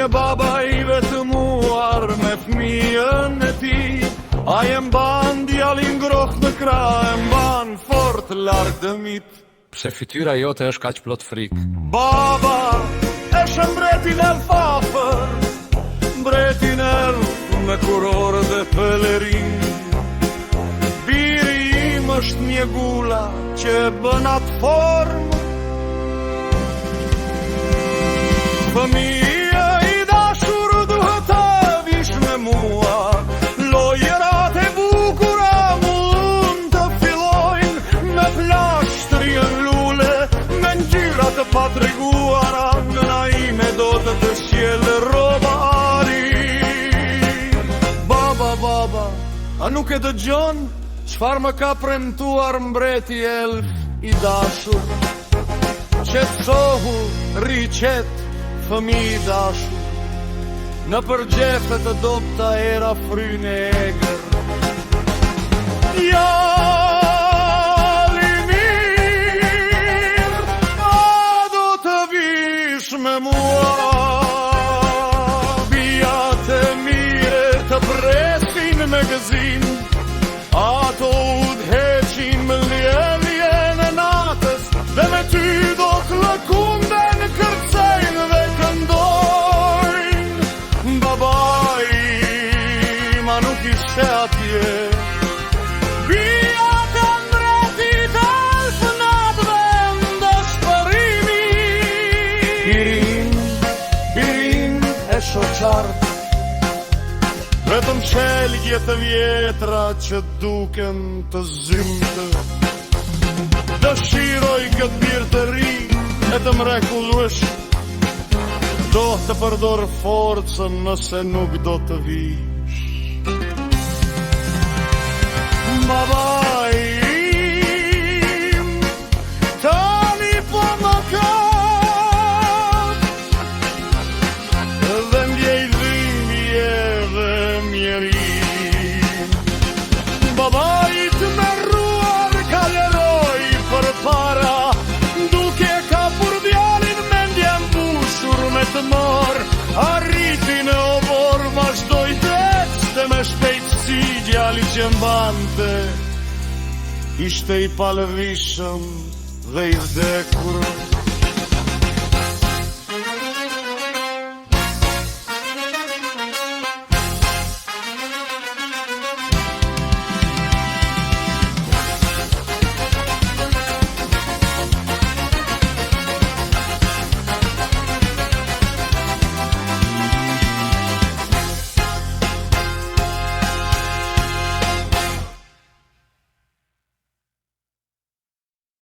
një baba I vetëmuar me fëmijën e ti. A e mban djalin groh në krah, e mban fort larg dëmit. Pse fytyra jote është kaq plot frikë? Baba, eshe mbretin e fafër, mbretin elf me kuror dhe pelerin. Biri im është një gula që bën atë formë. Fëmija I dashur duhet të vish me mua, lojërat e bukura mund të fillojnë me plashtrin lule, me ngjyra të patreguara, nëna ime do të sjellë rroba ari. Baba, a nuk e dëgjon çfarë më ka premtuar mbreti elf I dashur? Qetësohu, riqet, fëmijë dashur, në përgjefe të dopta era frynë e egër. Djali mirë, a do të vish me mua? Bijat e mire të presin me gëzim, ato udheqin më ljelje në natës, dhe me ty do të lëkunden kërcejnë dhe këndojnë. Babai, ma nuk ishte atje, bijat e mbretit elf në atë vend dëshpërimi. Birin e shoqart, vetëm qelje të vjetra që duken të zymtë. Dëshiroj këtë birë të ri e të mrekulluesh, do të përdor forcën nëse nuk do të vish. Babai im, tani po më kap, dhe ndjej dhimbje dhe mjerim. Babai të merruar kaleroj për para, duke kapur djalin mendje mbushur me të mor. Arriti në obor, vazhdoj të ecte me shpejtësi, djali që mbante ishte I palëvishëm dhe I vdekur.